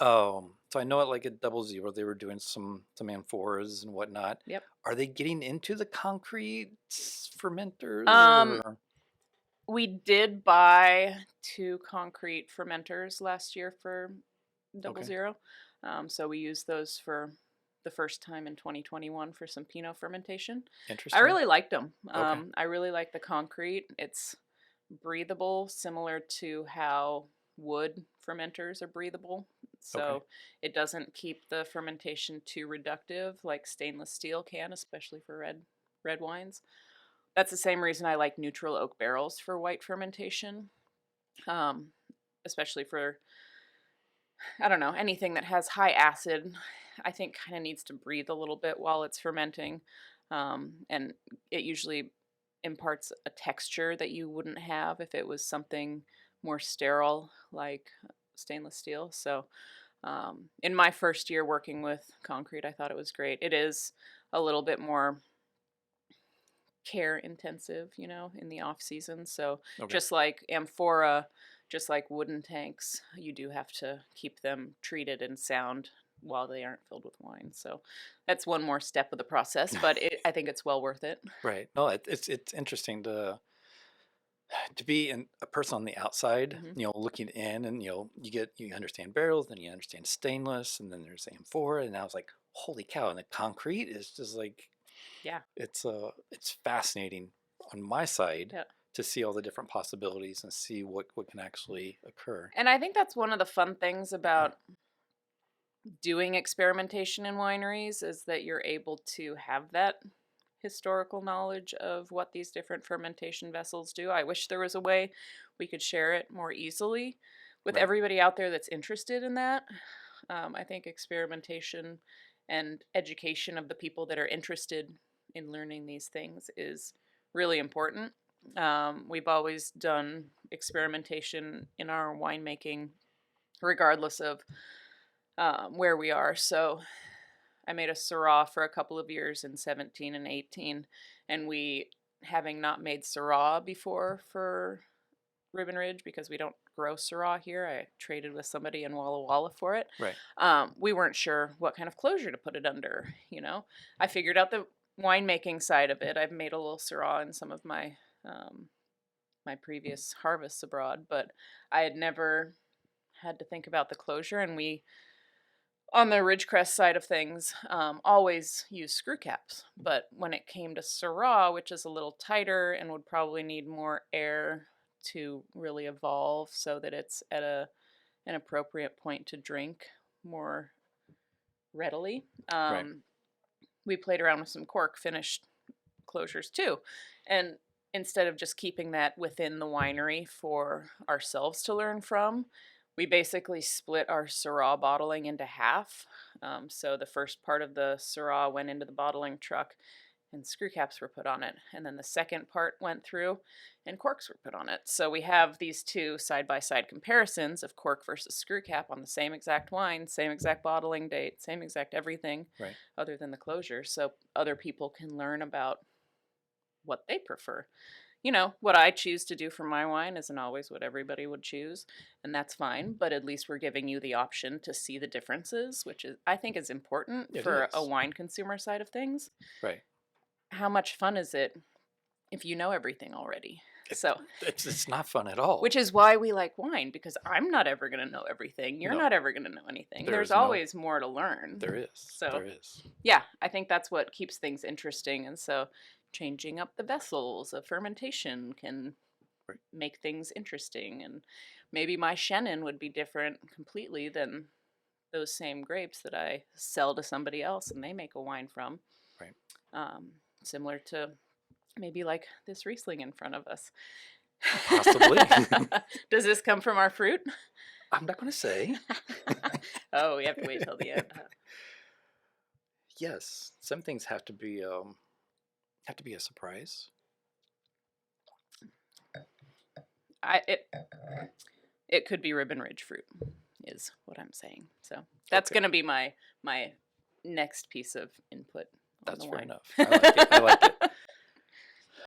So I know at like at Double Zero they were doing some amphoras and whatnot. Yep. Are they getting into the concrete fermenters Um, or we did buy 2 concrete fermenters last year for Double okay, Zero. So we used those for the first time in 2021 for some Pinot fermentation. I interesting? really liked them. Okay, I really like the concrete. It's breathable, similar to how wood fermenters are breathable. okay, So it doesn't keep the fermentation too reductive like stainless steel can, especially for red wines. That's the same reason I like neutral oak barrels for white fermentation. Um, Especially for, I don't know, anything that has high acid, I think kind of needs to breathe a little bit while it's fermenting. And it usually imparts a texture that you wouldn't have if it was something more sterile like stainless steel. So, in my first year working with concrete, I thought it was great. It is a little bit more care intensive, in the off season. So okay. just like amphora, just like wooden tanks, you do have to keep them treated and sound while they aren't filled with wine. So that's one more step of the process, but I think it's well worth it. Right. No, it's interesting to be a person on the outside, Hmm. looking in, and you understand barrels, then you understand stainless, and then there's amphora, and I was like, holy cow! And the concrete is just like Yeah. it's fascinating on my side Yeah. to see all the different possibilities and see what can actually occur. And I think that's one of the fun things about doing experimentation in wineries is that you're able to have that historical knowledge of what these different fermentation vessels do. I wish there was a way we could share it more easily with Right. everybody out there that's interested in that. I think experimentation and education of the people that are interested in learning these things is really important. We've always done experimentation in our winemaking, regardless of where we are. So I made a Syrah for a couple of years in 17 and 18, and we, having not made Syrah before for Ribbon Ridge because we don't grow Syrah here. I traded with somebody in Walla Walla for it. Right. We weren't sure what kind of closure to put it under. I figured out the winemaking side of it. I've made a little Syrah in some of my previous harvests abroad, but I had never had to think about the closure, and we on the Ridgecrest side of things, always use screw caps. But when it came to Syrah, which is a little tighter and would probably need more air to really evolve so that it's at an appropriate point to drink more readily, Right. we played around with some cork finished closures too. And instead of just keeping that within the winery for ourselves to learn from, we basically split our Syrah bottling into half. So the first part of the Syrah went into the bottling truck and screw caps were put on it. And then the second part went through and corks were put on it. So we have these two side by side comparisons of cork versus screw cap on the same exact wine, same exact bottling date, same exact everything Right. other than the closure. So other people can learn about what they prefer. What I choose to do for my wine isn't always what everybody would choose, and that's fine, but at least we're giving you the option to see the differences, which is I think is important It for a is. wine consumer side of things. Right. How much fun is it if you know everything already? It, So, it's not fun at all. which is why we like wine, because I'm not ever going to know everything. You're No, not ever going to know anything. there There's is no. always more to learn. There is. So, There is. yeah, I think that's what keeps things interesting. And so changing up the vessels of fermentation can Right. make things interesting. And maybe my Chenin would be different completely than those same grapes that I sell to somebody else and they make a wine from. Right. Similar to maybe like this Riesling in front of us. Possibly. Does this come from our fruit? I'm not going to say. Oh, we have to wait till the end. Yes, some things have to be a surprise. It it could be Ribbon Ridge fruit, is what I'm saying. So that's Okay. going to be my next piece of input on That's the fair wine. enough. I like it. I like it.